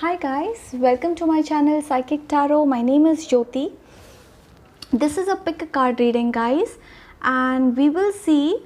Hi guys, welcome to my channel Psychic Tarot. My name is Jyoti. This is a pick a card reading, guys, and we will see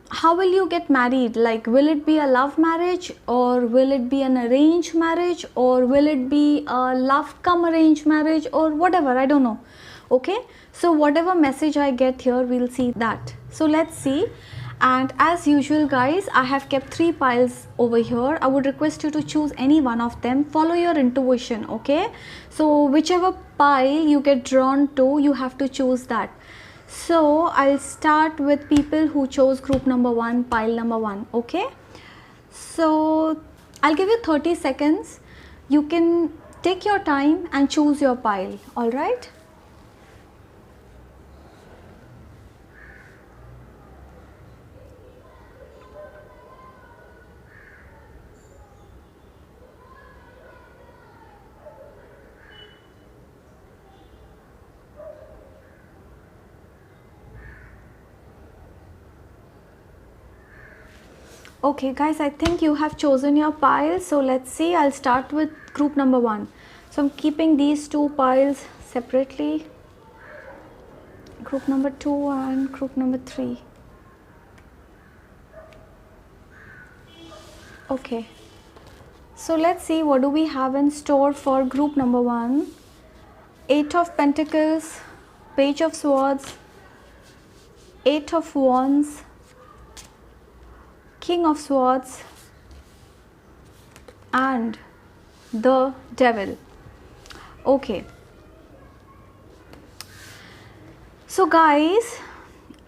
how will you get married. Like, will it be a love marriage, or will it be an arranged marriage, or will it be a love come arranged marriage, or whatever, I don't know. Okay, so whatever message I get here, we'll see that. So let's see. And as usual, guys, I have kept 3 piles over here. I would request you to choose any one of them. Follow your intuition. Okay, so whichever pile you get drawn to, you have to choose that. So I'll start with people who chose group number 1, pile number 1. Okay, so I'll give you 30 seconds. You can take your time and choose your pile. All right. Okay guys, I think you have chosen your pile. So let's see. I'll start with group number 1. So I'm keeping these 2 piles separately. Group number 2 and group number 3. Okay. So let's see what do we have in store for group number 1. 8 of Pentacles, Page of Swords, 8 of Wands, King of Swords, and the Devil. Okay. So guys,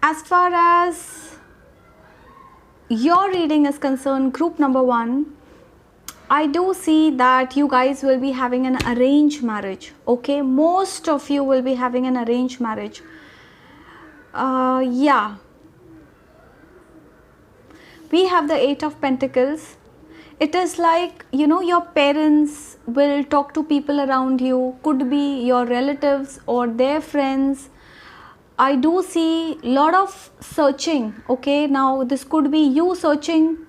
as far as your reading is concerned, group number 1, I do see that you guys will be having an arranged marriage. Okay, most of you will be having an arranged marriage. Yeah. We have the 8 of Pentacles. It is like, you know, your parents will talk to people around you, could be your relatives or their friends. I do see a lot of searching. Okay, now this could be you searching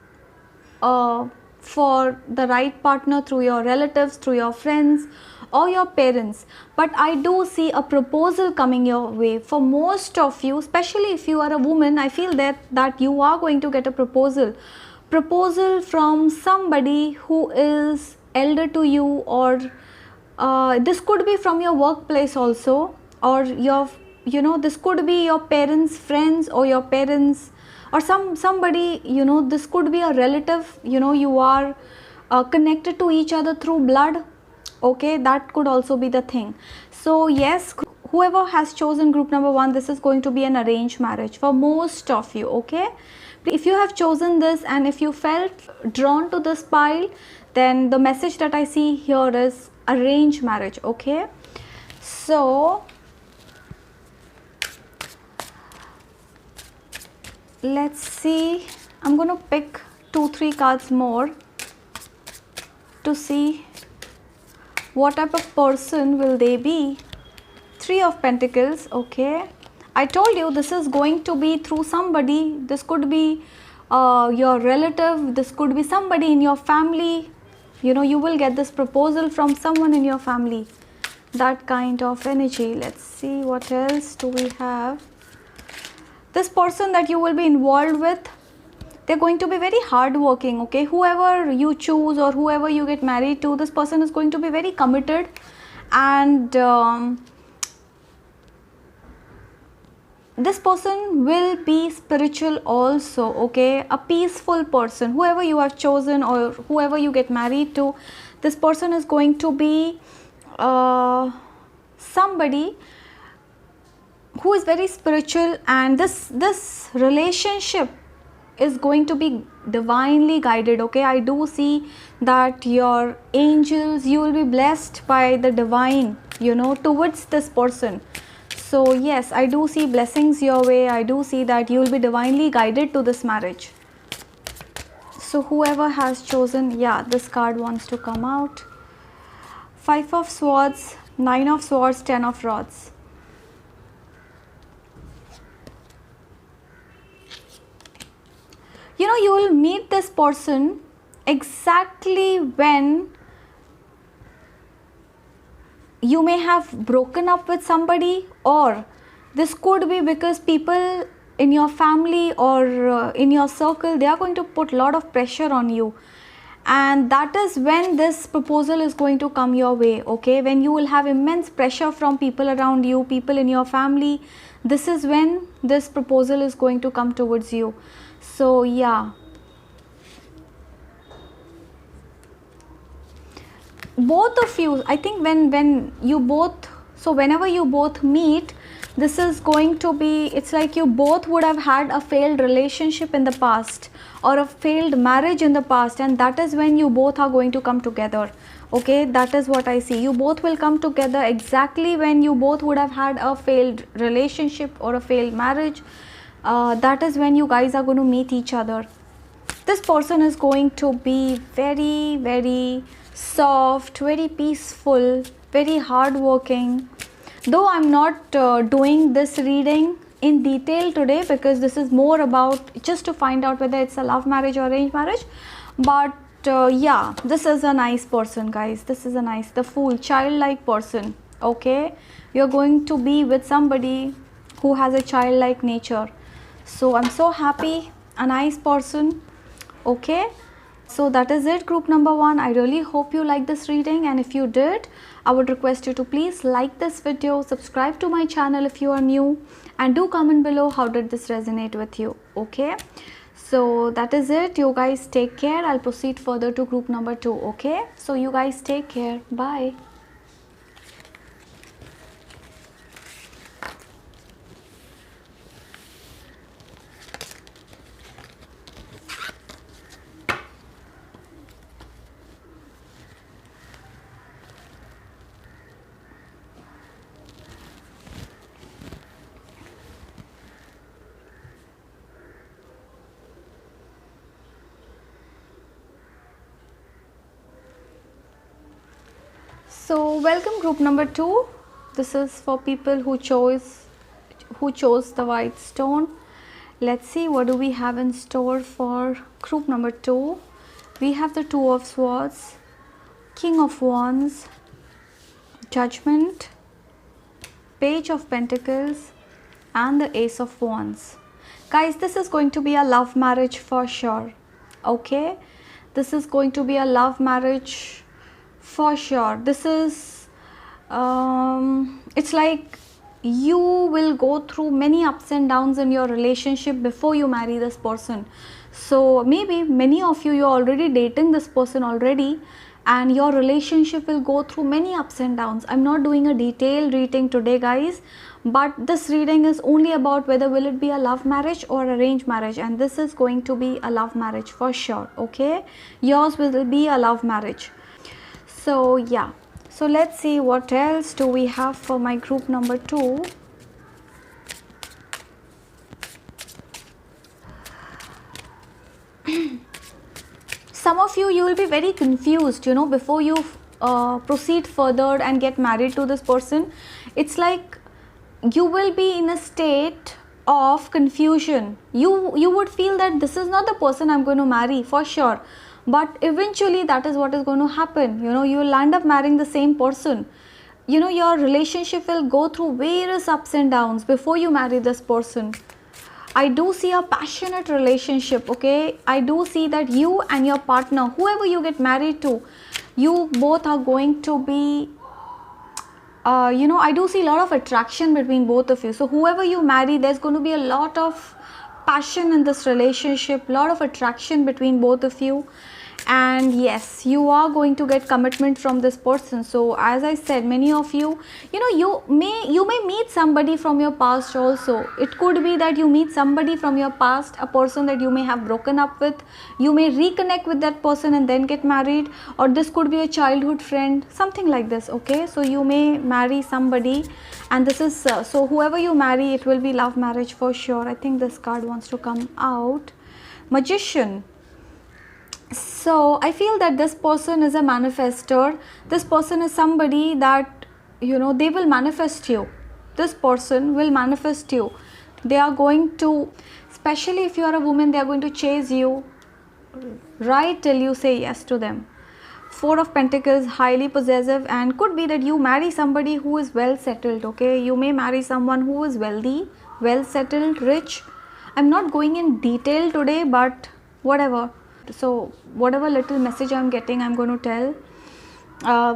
for the right partner through your relatives, through your friends or your parents. But I do see a proposal coming your way for most of you, especially if you are a woman. I feel that you are going to get a proposal from somebody who is elder to you, or this could be from your workplace also, or your, you know, this could be your parents' friends or your parents, or somebody, you know, this could be a relative, you know, you are connected to each other through blood. Okay, that could also be the thing. So yes, whoever has chosen group number 1, this is going to be an arranged marriage for most of you. Okay, if you have chosen this and if you felt drawn to this pile, then the message that I see here is arranged marriage. Okay, so let's see. I'm going to pick 2-3 cards more to see what type of person will they be. 3 of Pentacles. Okay, I told you this is going to be through somebody. This could be your relative, this could be somebody in your family. You know, you will get this proposal from someone in your family, that kind of energy. Let's see what else do we have. This person that you will be involved with, they're going to be very hardworking. Okay, whoever you choose or whoever you get married to, this person is going to be very committed, and this person will be spiritual also. Okay, a peaceful person, whoever you have chosen or whoever you get married to, this person is going to be somebody who is very spiritual, and this relationship is going to be divinely guided. Okay, I do see that your angels, you will be blessed by the divine, you know, towards this person. So yes, I do see blessings your way. I do see that you will be divinely guided to this marriage. So whoever has chosen, yeah, this card wants to come out. 5 of Swords, 9 of Swords, 10 of Rods. You know, you will meet this person exactly when you may have broken up with somebody, or this could be because people in your family or in your circle, they are going to put a lot of pressure on you, and that is when this proposal is going to come your way. Okay, when you will have immense pressure from people around you, people in your family, this is when this proposal is going to come towards you. So yeah, both of you, I think when you both, so whenever you both meet, this is going to be, it's like you both would have had a failed relationship in the past or a failed marriage in the past, and that is when you both are going to come together. Okay, that is what I see. You both will come together exactly when you both would have had a failed relationship or a failed marriage. That is when you guys are going to meet each other. This person is going to be very, very soft, very peaceful, very hardworking. Though I'm not doing this reading in detail today, because this is more about just to find out whether it's a love marriage or arranged marriage. But yeah, this is a nice person, guys. This is a nice, the Fool, childlike person. Okay, you're going to be with somebody who has a childlike nature. So I'm so happy, a nice person. Okay, so that is it, group number 1. I really hope you like this reading, and if you did, I would request you to please like this video, subscribe to my channel if you are new, and do comment below how did this resonate with you. Okay, so that is it. You guys take care. I'll proceed further to group number 2. Okay, so you guys take care. Bye. So welcome group number 2. This is for people who chose the white stone. Let's see what do we have in store for group number 2. We have the Two of Swords, King of Wands, Judgment, Page of Pentacles, and the Ace of Wands. Guys, this is going to be a love marriage for sure. Okay, this is going to be a love marriage for sure. This is it's like you will go through many ups and downs in your relationship before you marry this person. So maybe many of you, you're already dating this person already, and your relationship will go through many ups and downs. I'm not doing a detailed reading today, guys, but this reading is only about whether will it be a love marriage or arranged marriage, and this is going to be a love marriage for sure. Okay, yours will be a love marriage. So yeah, so let's see what else do we have for my group number 2. Some of you will be very confused, you know, before you proceed further and get married to this person. It's like you will be in a state of confusion. You would feel that this is not the person I'm going to marry for sure, but eventually that is what is going to happen. You know, you will end up marrying the same person. You know, your relationship will go through various ups and downs before you marry this person. I do see a passionate relationship. Okay, I do see that you and your partner, whoever you get married to, you both are going to be you know, I do see a lot of attraction between both of you. So whoever you marry, there's going to be a lot of passion in this relationship, lot of attraction between both of you. And yes, you are going to get commitment from this person. So as I said, many of you, you know, you may meet somebody from your past also. It could be that you meet somebody from your past, a person that you may have broken up with. You may reconnect with that person and then get married, or this could be a childhood friend, something like this. Okay, so you may marry somebody, and this is so whoever you marry, it will be love marriage for sure. I think this card wants to come out. Magician. So I feel that this person is a manifestor. This person is somebody that, you know, they will manifest you. This person will manifest you. They are going to, especially if you are a woman, they are going to chase you. right till you say yes to them. Four of Pentacles, highly possessive, and could be that you marry somebody who is well settled. Okay, you may marry someone who is wealthy, well settled, rich. I'm not going in detail today, but whatever. So whatever little message I'm getting, I'm going to tell.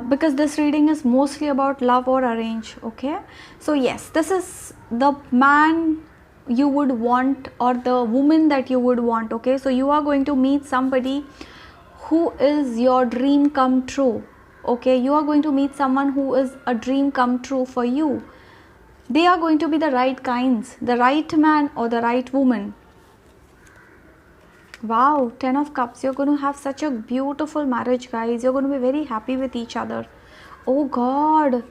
Because this reading is mostly about love or arrange. Okay, so yes, this is the man you would want or the woman that you would want. Okay, so you are going to meet somebody who is your dream come true. Okay, you are going to meet someone who is a dream come true for you. They are going to be the right kinds, the right man or the right woman. Wow, 10 of Cups. You're going to have such a beautiful marriage, guys. You're going to be very happy with each other. Oh God,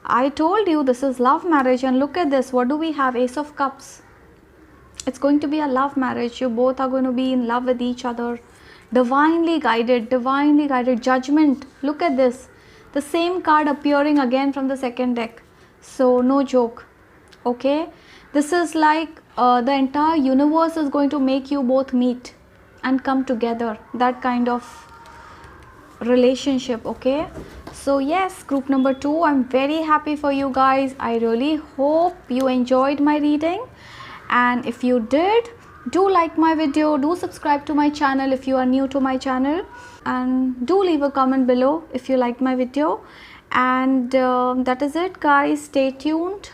I told you this is love marriage, and look at this. What do we have? Ace of Cups. It's going to be a love marriage. You both are going to be in love with each other. Divinely guided, judgment. Look at this. The same card appearing again from the second deck. So no joke. Okay, this is like the entire universe is going to make you both meet and come together. That kind of relationship. Okay, so yes, group number 2, I'm very happy for you guys. I really hope you enjoyed my reading, and if you did, do like my video, do subscribe to my channel if you are new to my channel, and do leave a comment below if you liked my video. And that is it, guys. Stay tuned.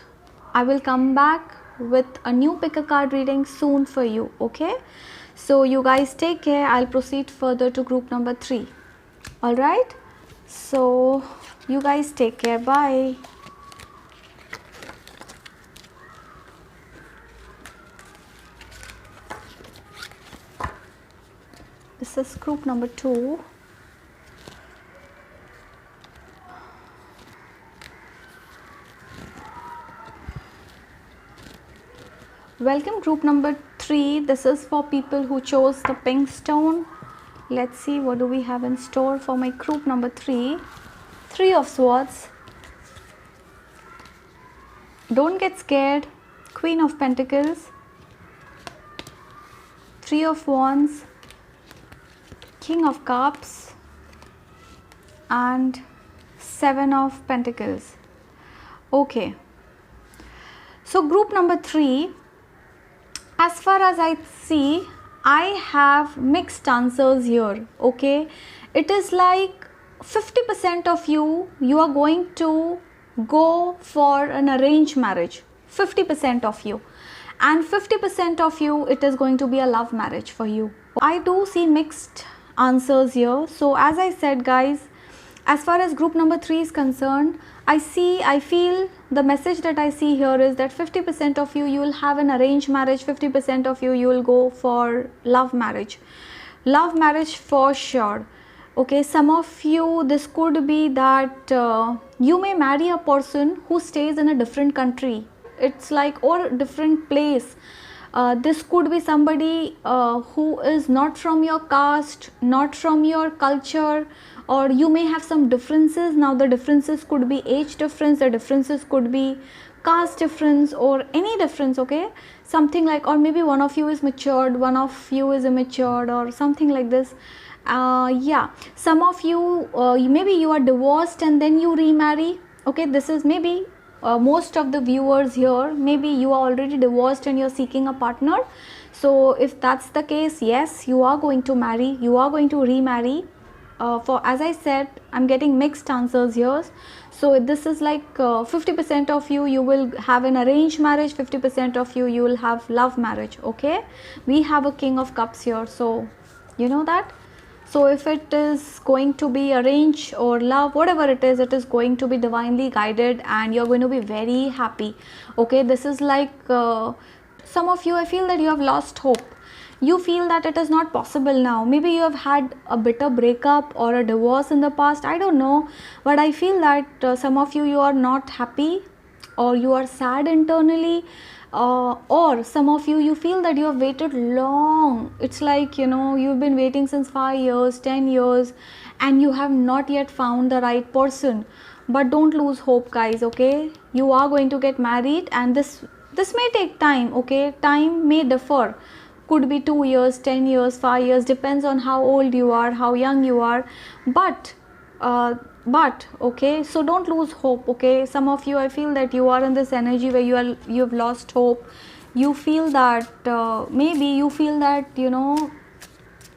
I will come back with a new pick a card reading soon for you. Okay, so you guys take care. I'll proceed further to group number 3. All right, so you guys take care. Bye. This is group number 2. Welcome group number 3. This is for people who chose the pink stone. Let's see what do we have in store for my group number 3. 3 of Swords. Don't get scared. Queen of Pentacles. 3 of Wands. King of Cups. And 7 of Pentacles. Okay. So group number 3, as far as I see, I have mixed answers here. Okay, it is like 50% of you are going to go for an arranged marriage, 50% of you, and 50% of you it is going to be a love marriage for you. I do see mixed answers here. So as I said, guys, as far as group number 3 is concerned, I feel the message that I see here is that 50% of you will have an arranged marriage, 50% of you will go for love marriage for sure. Okay, some of you, this could be that you may marry a person who stays in a different country, it's like, or different place. This could be somebody who is not from your caste, not from your culture, or you may have some differences. Now the differences could be age difference, the differences could be caste difference, or any difference. Okay, something like, or maybe one of you is matured, one of you is immature, or something like this. Yeah, some of you maybe you are divorced and then you remarry. Okay, this is maybe most of the viewers here, maybe you are already divorced and you're seeking a partner. So if that's the case, yes, you are going to marry, you are going to remarry. For, as I said, I'm getting mixed answers here. So this is like 50% of you will have an arranged marriage, 50% of you will have love marriage. Okay, we have a King of Cups here, so you know that. So if it is going to be arranged or love, whatever it is going to be divinely guided, and you're going to be very happy. Okay, this is like some of you, I feel that you have lost hope. You feel that it is not possible now. Maybe you have had a bitter breakup or a divorce in the past, I don't know, but I feel that some of you are not happy, or you are sad internally, or some of you feel that you have waited long. It's like, you know, you've been waiting since 5 years, 10 years, and you have not yet found the right person. But don't lose hope, guys. Okay, you are going to get married, and this may take time. Okay, time may differ could be 2 years, 10 years, 5 years, depends on how old you are, how young you are. But okay, so don't lose hope. Okay, some of you, I feel that you are in this energy where you've lost hope. You feel that maybe you feel that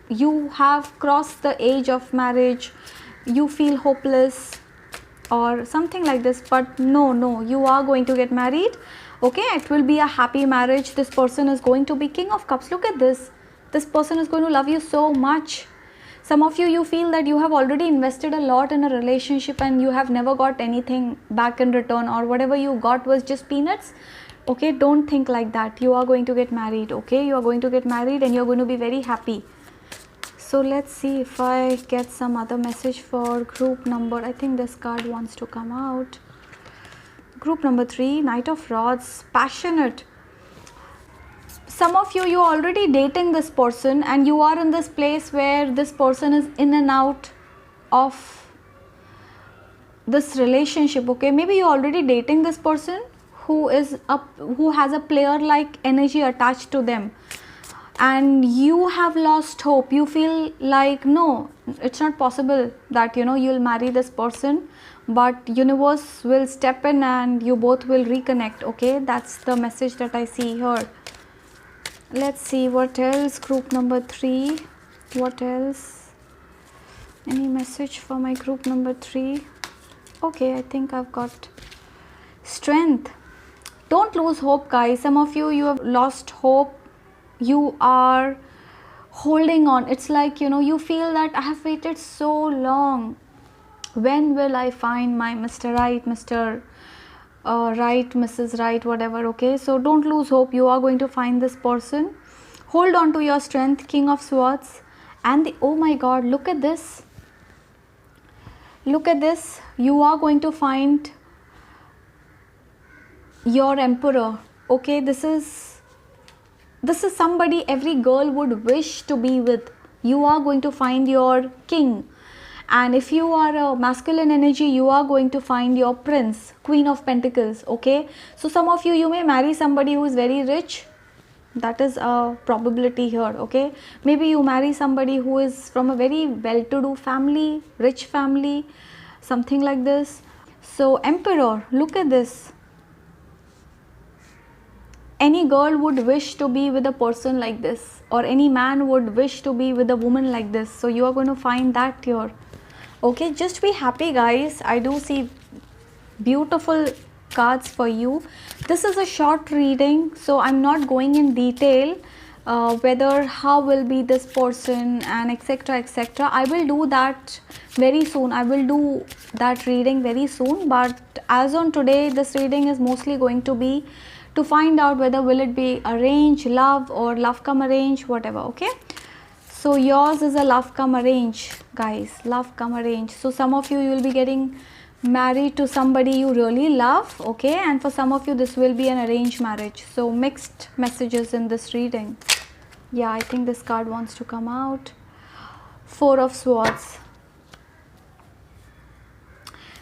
you have crossed the age of marriage, you feel hopeless or something like this. But no, you are going to get married. Okay, it will be a happy marriage. This person is going to be King of Cups. Look at this. This person is going to love you so much. Some of you feel that you have already invested a lot in a relationship and you have never got anything back in return, or whatever you got was just peanuts. Okay, don't think like that. You are going to get married. Okay, you are going to get married and you're going to be very happy. So let's see if I get some other message for group number. I think this card wants to come out. Group number 3, Knight of Rods, passionate. Some of you are already dating this person and you are in this place where this person is in and out of this relationship. Okay, maybe you're already dating this person who has a player like energy attached to them, and you have lost hope. You feel like no, it's not possible that you'll marry this person, but universe will step in and you both will reconnect. Okay, that's the message that I see here. Let's see what else. Group number 3, what else? Any message for my group number 3? Okay, I think I've got strength. Don't lose hope, guys. Some of you have lost hope. You are holding on. It's like you feel that I have waited so long. When will I find my Mr. Right, Mr. Right, Mrs. Right, whatever. Okay, so don't lose hope. You are going to find this person. Hold on to your strength. King of Swords and oh my God, look at this. Look at this. You are going to find your Emperor. Okay, this is somebody every girl would wish to be with. You are going to find your king. And if you are a masculine energy, you are going to find your prince, Queen of Pentacles. Okay, so some of you may marry somebody who is very rich. That is a probability here. Okay, maybe you marry somebody who is from a very well-to-do family, rich family, something like this. So Emperor, look at this. Any girl would wish to be with a person like this, or any man would wish to be with a woman like this. So you are going to find that here. Okay, just be happy, guys. I do see beautiful cards for you. This is a short reading, so I'm not going in detail whether how will be this person and etc. etc. I will do that very soon. I will do that reading very soon, but as on today, this reading is mostly going to be to find out whether will it be arrange, love, or love come arrange, whatever. Okay, so yours is a love come arrange, guys. Love come arrange. So some of you will be getting married to somebody you really love. Okay, and for some of you this will be an arranged marriage. So mixed messages in this reading. Yeah, I think this card wants to come out. 4 of Swords.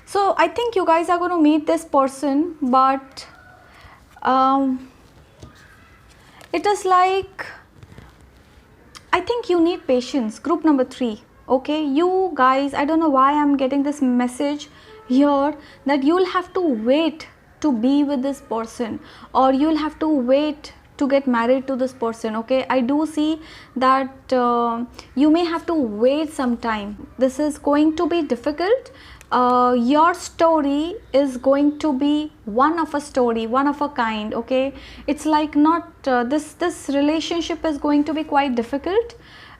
So I think you guys are going to meet this person, but it is like, I think you need patience. Group number 3. Okay, you guys, I don't know why I'm getting this message here that you'll have to wait to be with this person, or you'll have to wait to get married to this person. Okay, I do see that you may have to wait some time. This is going to be difficult. Your story is going to be one of a story, one of a kind. Okay, it's like not this relationship is going to be quite difficult.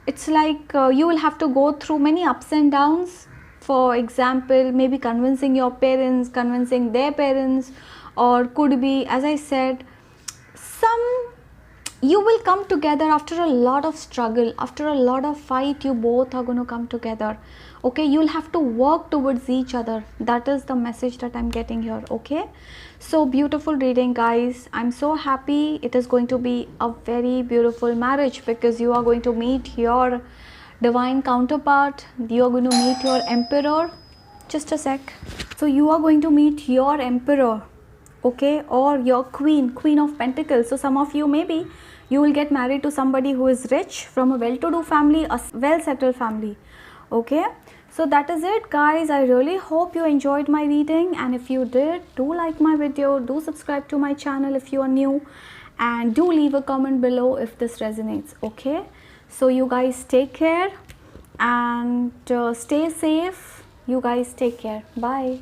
It's like you will have to go through many ups and downs. For example, maybe convincing your parents, convincing their parents, or could be, as I said, you will come together after a lot of struggle, after a lot of fight. You both are going to come together. Okay, you'll have to work towards each other. That is the message that I'm getting here. Okay, so beautiful reading, guys. I'm so happy. It is going to be a very beautiful marriage because you are going to meet your divine counterpart. You are going to meet your Emperor. Just a sec. So you are going to meet your Emperor. Okay, or your Queen of Pentacles. So some of you, maybe you will get married to somebody who is rich, from a well-to-do family, a well settled family. Okay, so that is it guys. I really hope you enjoyed my reading, and if you did, do like my video, do subscribe to my channel if you are new, and do leave a comment below if this resonates. Okay, so you guys take care and stay safe. You guys take care. Bye.